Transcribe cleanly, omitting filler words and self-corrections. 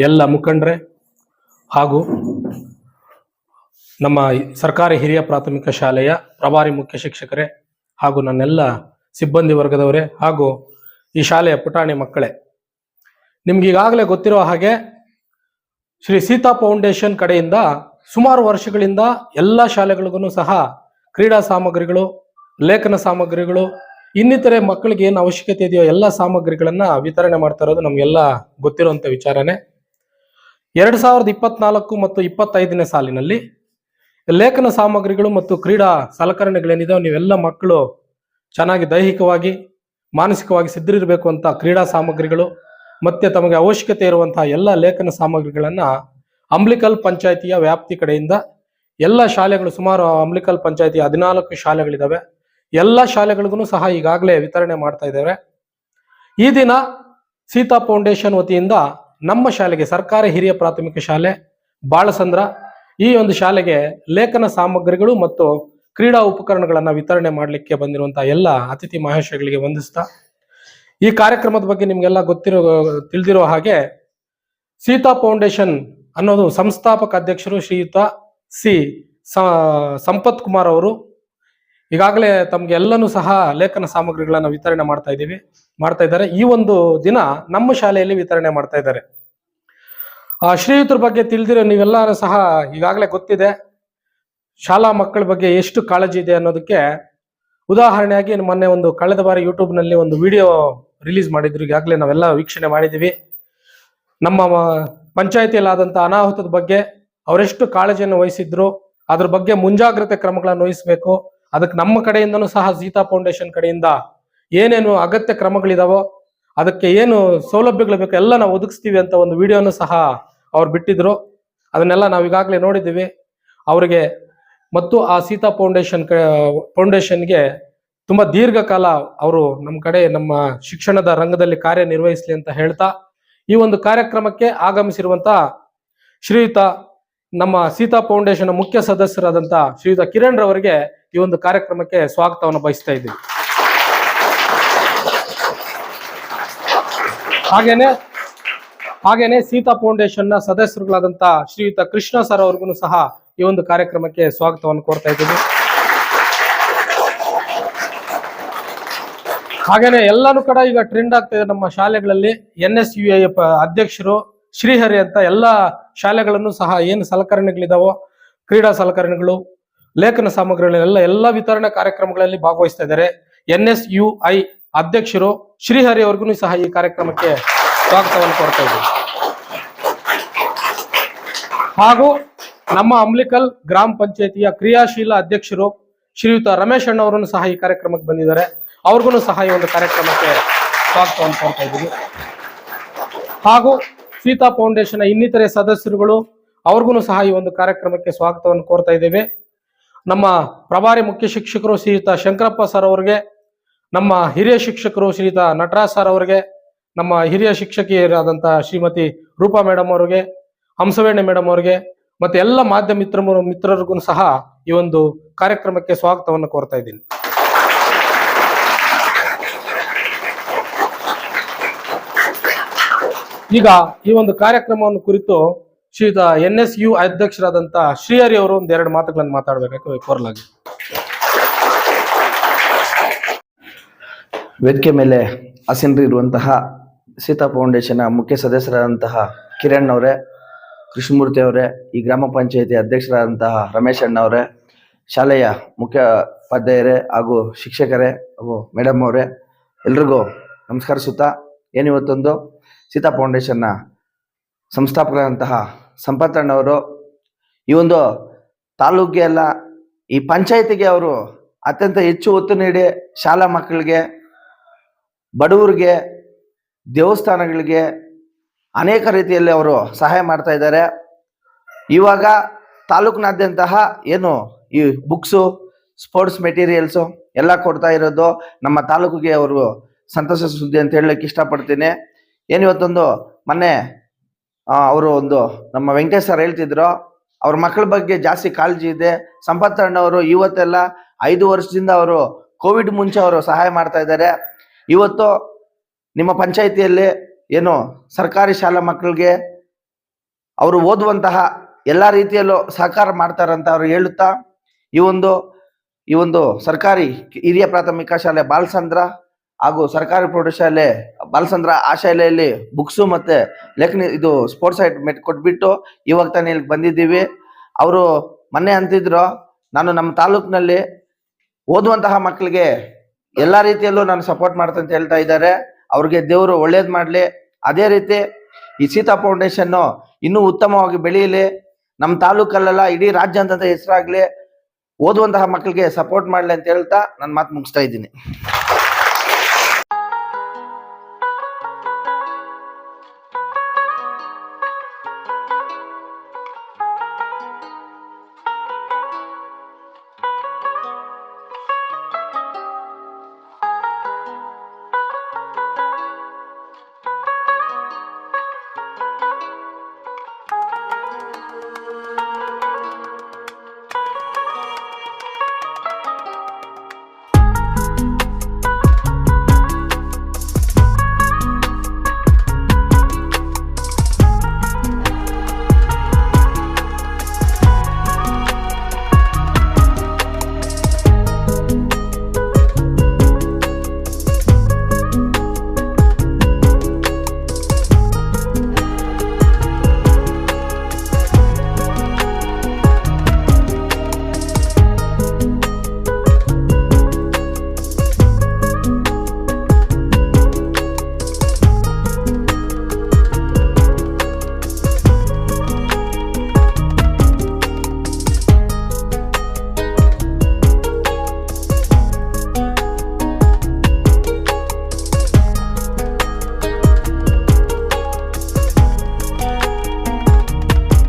ಎಲ್ಲ ಮುಖಂಡರೇ ಹಾಗೂ ನಮ್ಮ ಸರ್ಕಾರಿ ಹಿರಿಯ ಪ್ರಾಥಮಿಕ ಶಾಲೆಯ ಪ್ರಭಾರಿ ಮುಖ್ಯ ಶಿಕ್ಷಕರೇ ಹಾಗೂ ನನ್ನೆಲ್ಲ ಸಿಬ್ಬಂದಿ ವರ್ಗದವರೇ ಹಾಗೂ ಈ ಶಾಲೆಯ ಪುಟಾಣಿ ಮಕ್ಕಳೇ, ನಿಮ್ಗೆ ಈಗಾಗಲೇ ಗೊತ್ತಿರೋ ಹಾಗೆ ಶ್ರೀ ಸೀತಾ ಫೌಂಡೇಶನ್ ಕಡೆಯಿಂದ ಸುಮಾರು ವರ್ಷಗಳಿಂದ ಎಲ್ಲ ಶಾಲೆಗಳಿಗೂ ಸಹ ಕ್ರೀಡಾ ಸಾಮಗ್ರಿಗಳು, ಲೇಖನ ಸಾಮಗ್ರಿಗಳು, ಇನ್ನಿತರೆ ಮಕ್ಕಳಿಗೆ ಏನು ಅವಶ್ಯಕತೆ ಇದೆಯೋ ಎಲ್ಲ ಸಾಮಗ್ರಿಗಳನ್ನ ವಿತರಣೆ ಮಾಡ್ತಾ ಇರೋದು ನಮಗೆಲ್ಲ ಗೊತ್ತಿರುವಂಥ ವಿಚಾರನೇ. 2024 ಮತ್ತು 25ನೇ ಸಾಲಿನಲ್ಲಿ ಲೇಖನ ಸಾಮಗ್ರಿಗಳು ಮತ್ತು ಕ್ರೀಡಾ ಸಲಕರಣೆಗಳೇನಿದಾವೆ, ನೀವೆಲ್ಲ ಮಕ್ಕಳು ಚೆನ್ನಾಗಿ ದೈಹಿಕವಾಗಿ ಮಾನಸಿಕವಾಗಿ ಸಿದ್ಧರಿರಬೇಕು ಅಂತ ಕ್ರೀಡಾ ಸಾಮಗ್ರಿಗಳು ಮತ್ತೆ ತಮಗೆ ಅವಶ್ಯಕತೆ ಇರುವಂತಹ ಎಲ್ಲ ಲೇಖನ ಸಾಮಗ್ರಿಗಳನ್ನ ಅಂಬ್ಲಿಕಲ್ ಪಂಚಾಯಿತಿಯ ವ್ಯಾಪ್ತಿ ಕಡೆಯಿಂದ ಎಲ್ಲ ಶಾಲೆಗಳು, ಸುಮಾರು ಅಂಬ್ಲಿಕಲ್ ಪಂಚಾಯಿತಿ 14 ಶಾಲೆಗಳಿದಾವೆ, ಎಲ್ಲ ಶಾಲೆಗಳಿಗೂ ಸಹ ಈಗಾಗಲೇ ವಿತರಣೆ ಮಾಡ್ತಾ ಇದ್ದೇವೆ. ಈ ದಿನ ಸೀತಾ ಫೌಂಡೇಶನ್ ವತಿಯಿಂದ ನಮ್ಮ ಶಾಲೆಗೆ, ಸರ್ಕಾರಿ ಹಿರಿಯ ಪ್ರಾಥಮಿಕ ಶಾಲೆ ಬಾಳಸಂದ್ರ, ಈ ಒಂದು ಶಾಲೆಗೆ ಲೇಖನ ಸಾಮಗ್ರಿಗಳು ಮತ್ತು ಕ್ರೀಡಾ ಉಪಕರಣಗಳನ್ನ ವಿತರಣೆ ಮಾಡಲಿಕ್ಕೆ ಬಂದಿರುವಂತಹ ಎಲ್ಲ ಅತಿಥಿ ಮಹಾಶಯಗಳಿಗೆ ವಂದಿಸ್ತಾ, ಈ ಕಾರ್ಯಕ್ರಮದ ಬಗ್ಗೆ ನಿಮ್ಗೆಲ್ಲ ತಿಳಿದಿರೋ ಹಾಗೆ ಸೀತಾ ಫೌಂಡೇಶನ್ ಅನ್ನೋದು ಸಂಸ್ಥಾಪಕ ಅಧ್ಯಕ್ಷರು ಶ್ರೀಯುತ ಸಿ ಸಂಪತ್ ಕುಮಾರ್ ಅವರು ಈಗಾಗಲೇ ತಮ್ಗೆ ಎಲ್ಲನೂ ಸಹ ಲೇಖನ ಸಾಮಗ್ರಿಗಳನ್ನ ವಿತರಣೆ ಮಾಡ್ತಾ ಇದ್ದಾರೆ. ಈ ಒಂದು ದಿನ ನಮ್ಮ ಶಾಲೆಯಲ್ಲಿ ವಿತರಣೆ ಮಾಡ್ತಾ ಇದ್ದಾರೆ. ಶ್ರೀಯುತರ ಬಗ್ಗೆ ತಿಳಿದಿರೋ ನೀವೆಲ್ಲ ಸಹ ಈಗಾಗಲೇ ಗೊತ್ತಿದೆ, ಶಾಲಾ ಮಕ್ಕಳ ಬಗ್ಗೆ ಎಷ್ಟು ಕಾಳಜಿ ಇದೆ ಅನ್ನೋದಕ್ಕೆ ಉದಾಹರಣೆಯಾಗಿ ಮೊನ್ನೆ ಕಳೆದ ಬಾರಿ ಯೂಟ್ಯೂಬ್ ನಲ್ಲಿ ಒಂದು ವಿಡಿಯೋ ರಿಲೀಸ್ ಮಾಡಿದ್ರು, ಈಗಾಗಲೇ ನಾವೆಲ್ಲ ವೀಕ್ಷಣೆ ಮಾಡಿದ್ದೀವಿ. ನಮ್ಮ ಪಂಚಾಯತಿಯಲ್ಲಿ ಆದಂತ ಅನಾಹುತದ ಬಗ್ಗೆ ಅವರೆಷ್ಟು ಕಾಳಜಿಯನ್ನು ವಹಿಸಿದ್ರು, ಅದ್ರ ಬಗ್ಗೆ ಮುಂಜಾಗ್ರತೆ ಕ್ರಮಗಳನ್ನು ವಹಿಸಬೇಕು, ಅದಕ್ಕೆ ನಮ್ಮ ಕಡೆಯಿಂದನೂ ಸಹ ಸೀತಾ ಫೌಂಡೇಶನ್ ಕಡೆಯಿಂದ ಏನೇನು ಅಗತ್ಯ ಕ್ರಮಗಳಿದಾವೋ, ಅದಕ್ಕೆ ಏನು ಸೌಲಭ್ಯಗಳು ಬೇಕು ಎಲ್ಲ ನಾವು ಒದಗಿಸ್ತೀವಿ ಅಂತ ಒಂದು ವಿಡಿಯೋನು ಸಹ ಅವ್ರು ಬಿಟ್ಟಿದ್ರು. ಅದನ್ನೆಲ್ಲ ನಾವು ಈಗಾಗಲೇ ನೋಡಿದ್ದೀವಿ. ಅವರಿಗೆ ಮತ್ತು ಆ ಸೀತಾ ಫೌಂಡೇಶನ್ಗೆ ತುಂಬಾ ದೀರ್ಘಕಾಲ ಅವರು ನಮ್ಮ ಶಿಕ್ಷಣದ ರಂಗದಲ್ಲಿ ಕಾರ್ಯನಿರ್ವಹಿಸಲಿ ಅಂತ ಹೇಳ್ತಾ, ಈ ಒಂದು ಕಾರ್ಯಕ್ರಮಕ್ಕೆ ಆಗಮಿಸಿರುವಂತ ಶ್ರೀಯುತ ನಮ್ಮ ಸೀತಾ ಫೌಂಡೇಶನ್ ಮುಖ್ಯ ಸದಸ್ಯರಾದಂತ ಶ್ರೀಯುತ ಕಿರಣ್ ರವರಿಗೆ ಈ ಒಂದು ಕಾರ್ಯಕ್ರಮಕ್ಕೆ ಸ್ವಾಗತವನ್ನು ಬಯಸ್ತಾ ಇದ್ದೀವಿ. ಹಾಗೇನೆ ಸೀತಾ ಫೌಂಡೇಶನ್ ನ ಸದಸ್ಯರುಗಳಾದಂತ ಶ್ರೀಯುತ ಕೃಷ್ಣ ಸರ್ ಅವ್ರಿಗೂ ಸಹ ಈ ಒಂದು ಕಾರ್ಯಕ್ರಮಕ್ಕೆ ಸ್ವಾಗತವನ್ನು ಕೋರ್ತಾ ಇದ್ದೀವಿ. ಹಾಗೇನೆ ಎಲ್ಲಾನು ಕೂಡ ಈಗ ಟ್ರೆಂಡ್ ಆಗ್ತಾ ಇದೆ ನಮ್ಮ ಶಾಲೆಗಳಲ್ಲಿ. NSUI ಅಧ್ಯಕ್ಷರು ಶ್ರೀಹರಿ ಅಂತ ಎಲ್ಲ ಶಾಲೆಗಳನ್ನು ಸಹ ಏನು ಸಲಕರಣೆಗಳಿದಾವೋ, ಕ್ರೀಡಾ ಸಲಕರಣೆಗಳು, ಲೇಖನ ಸಾಮಗ್ರಿಗಳೆಲ್ಲ ಎಲ್ಲ ವಿತರಣಾ ಕಾರ್ಯಕ್ರಮಗಳಲ್ಲಿ ಭಾಗವಹಿಸ್ತಾ ಇದ್ದಾರೆ. NSUI ಅಧ್ಯಕ್ಷರು ಶ್ರೀಹರಿ ಅವ್ರಿಗೂ ಸಹ ಈ ಕಾರ್ಯಕ್ರಮಕ್ಕೆ ಸ್ವಾಗತವನ್ನು ಕೋರ್ತಾ ಇದ್ದೀವಿ. ಹಾಗೂ ನಮ್ಮ ಅಂಬ್ಲಿಕಲ್ ಗ್ರಾಮ ಪಂಚಾಯತಿಯ ಕ್ರಿಯಾಶೀಲ ಅಧ್ಯಕ್ಷರು ಶ್ರೀಯುತ ರಮೇಶ್ ಅಣ್ಣ ಅವರನ್ನು ಸಹ ಈ ಕಾರ್ಯಕ್ರಮಕ್ಕೆ ಬಂದಿದ್ದಾರೆ. ಅವ್ರಿಗೂ ಸಹ ಈ ಒಂದು ಕಾರ್ಯಕ್ರಮಕ್ಕೆ ಸ್ವಾಗತವನ್ನು ಕೋರ್ತಾ ಇದ್ದೀವಿ. ಹಾಗೂ ಸೀತಾ ಫೌಂಡೇಶನ್ ಇನ್ನಿತರೆ ಸದಸ್ಯರುಗಳು ಅವ್ರಿಗೂ ಸಹ ಈ ಒಂದು ಕಾರ್ಯಕ್ರಮಕ್ಕೆ ಸ್ವಾಗತವನ್ನು ಕೋರ್ತಾ ಇದ್ದೇವೆ. ನಮ್ಮ ಪ್ರಭಾರಿ ಮುಖ್ಯ ಶಿಕ್ಷಕರು ಶ್ರೀಯುತ ಶಂಕರಪ್ಪ ಸರ್ ಅವರಿಗೆ, ನಮ್ಮ ಹಿರಿಯ ಶಿಕ್ಷಕರು ಶ್ರೀಯುತ ನಟರಾಜ್ ಸರ್ ಅವರಿಗೆ, ನಮ್ಮ ಹಿರಿಯ ಶಿಕ್ಷಕಿಯರಾದಂಥ ಶ್ರೀಮತಿ ರೂಪಾ ಮೇಡಮ್ ಅವರಿಗೆ, ಹಂಸವೇಣಿ ಮೇಡಮ್ ಅವರಿಗೆ, ಮತ್ತೆ ಎಲ್ಲ ಮಾಧ್ಯಮ ಮಿತ್ರರಿಗೂ ಸಹ ಈ ಒಂದು ಕಾರ್ಯಕ್ರಮಕ್ಕೆ ಸ್ವಾಗತವನ್ನು ಕೋರ್ತಾ ಇದ್ದೀನಿ. ಈಗ ಈ ಒಂದು ಕಾರ್ಯಕ್ರಮವನ್ನು ಕುರಿತು ಶ್ರೀಯುತ NSU ಅಧ್ಯಕ್ಷರಾದಂತ ಶ್ರೀಹರಿ ಅವರು ಒಂದೆರಡು ಮಾತುಗಳನ್ನು ಮಾತಾಡಬೇಕು ಕೋರಲಾಗಿ. ವೇದಿಕೆ ಮೇಲೆ ಆಸೀನರಿರುವಂತಹ ಸೀತಾ ಫೌಂಡೇಶನ್ ಮುಖ್ಯ ಸದಸ್ಯರಾದಂತಹ ಕಿರಣ್ ಅವರೇ, ಕೃಷ್ಣಮೂರ್ತಿ ಅವರೇ, ಈ ಗ್ರಾಮ ಪಂಚಾಯತಿ ಅಧ್ಯಕ್ಷರಾದಂತಹ ರಮೇಶ್ ಅಣ್ಣ ಅವರೇ, ಶಾಲೆಯ ಮುಖ್ಯ ಉಪಾಧ್ಯಾಯರೇ ಹಾಗೂ ಶಿಕ್ಷಕರೇ ಹಾಗೂ ಮೇಡಮ್ ಅವರೇ, ಎಲ್ರಿಗೂ ನಮಸ್ಕರಿಸುತ್ತಾ, ಏನಿವತ್ತೊಂದು ಸೀತಾ ಫೌಂಡೇಶನ್ನ ಸಂಸ್ಥಾಪಕರಾದಂತಹ ಸಂಪತ್ತಣ್ಣವರು ಈ ಒಂದು ತಾಲೂಕಿಗೆ ಅಲ್ಲ, ಈ ಪಂಚಾಯತಿಗೆ ಅವರು ಅತ್ಯಂತ ಹೆಚ್ಚು ಒತ್ತು ನೀಡಿ ಶಾಲಾ ಮಕ್ಕಳಿಗೆ, ಬಡವರಿಗೆ, ದೇವಸ್ಥಾನಗಳಿಗೆ ಅನೇಕ ರೀತಿಯಲ್ಲಿ ಅವರು ಸಹಾಯ ಮಾಡ್ತಾ ಇದ್ದಾರೆ. ಇವಾಗ ತಾಲೂಕಿನಾದ್ಯಂತಹ ಏನು ಈ ಬುಕ್ಸು, ಸ್ಪೋರ್ಟ್ಸ್ ಮೆಟೀರಿಯಲ್ಸು ಎಲ್ಲ ಕೊಡ್ತಾ ಇರೋದು ನಮ್ಮ ತಾಲೂಕಿಗೆ ಅವರು ಸಂತಸ ಸುದ್ದಿ ಅಂತ ಹೇಳಲಿಕ್ಕೆ ಇಷ್ಟಪಡ್ತೀನಿ. ಏನಿವತ್ತೊಂದು ಮೊನ್ನೆ ಅವರು ನಮ್ಮ ವೆಂಕಟೇಶ್ ಸರ್ ಹೇಳ್ತಿದ್ರು, ಅವ್ರ ಮಕ್ಕಳ ಬಗ್ಗೆ ಜಾಸ್ತಿ ಕಾಳಜಿ ಇದೆ. ಸಂಪತ್ತಣ್ಣವರು ಇವತ್ತೆಲ್ಲ 5 ವರ್ಷದಿಂದ ಅವರು ಕೋವಿಡ್ ಮುಂಚೆ ಅವರು ಸಹಾಯ ಮಾಡ್ತಾ ಇದ್ದಾರೆ. ಇವತ್ತು ನಿಮ್ಮ ಪಂಚಾಯಿತಿಯಲ್ಲಿ ಏನು ಸರ್ಕಾರಿ ಶಾಲಾ ಮಕ್ಕಳಿಗೆ ಅವರು ಓದುವಂತಹ ಎಲ್ಲ ರೀತಿಯಲ್ಲೂ ಸಹಕಾರ ಮಾಡ್ತಾರಂತ ಅವ್ರು ಹೇಳುತ್ತಾ ಈ ಒಂದು ಸರ್ಕಾರಿ ಹಿರಿಯ ಪ್ರಾಥಮಿಕ ಶಾಲೆ ಬಾಲಸಂದ್ರ ಹಾಗೂ ಸರ್ಕಾರಿ ಪ್ರೌಢಶಾಲೆ ಬಾಲಸಂದ್ರ ಆ ಶಾಲೆಯಲ್ಲಿ ಬುಕ್ಸು ಮತ್ತೆ ಲೇಖನಿ ಇದು ಸ್ಪೋರ್ಟ್ಸ್ ಐಟಮ್ ಕೊಟ್ಬಿಟ್ಟು ಇವಾಗ ತಾನೇ ಇಲ್ಲಿ ಬಂದಿದ್ದೀವಿ. ಅವರು ಮೊನ್ನೆ ಅಂತಿದ್ರು, ನಾನು ನಮ್ಮ ತಾಲೂಕಿನಲ್ಲಿ ಓದುವಂತಹ ಮಕ್ಕಳಿಗೆ ಎಲ್ಲ ರೀತಿಯಲ್ಲೂ ನಾನು ಸಪೋರ್ಟ್ ಮಾಡ್ತೇನೆ ಅಂತ ಹೇಳ್ತಾ ಇದ್ದಾರೆ. ಅವ್ರಿಗೆ ದೇವರು ಒಳ್ಳೇದು ಮಾಡಲಿ. ಅದೇ ರೀತಿ ಈ ಸೀತಾ ಫೌಂಡೇಶನ್ ಇನ್ನೂ ಉತ್ತಮವಾಗಿ ಬೆಳೆಯಲಿ, ನಮ್ಮ ತಾಲೂಕಲ್ಲೆಲ್ಲ ಇಡೀ ರಾಜ್ಯಾದ್ಯಂತ ಹೆಸರಾಗ್ಲಿ, ಓದುವಂತಹ ಮಕ್ಕಳಿಗೆ ಸಪೋರ್ಟ್ ಮಾಡಲಿ ಅಂತ ಹೇಳ್ತಾ ನನ್ನ ಮಾತು ಮುಗಿಸ್ತಾ ಇದ್ದೀನಿ.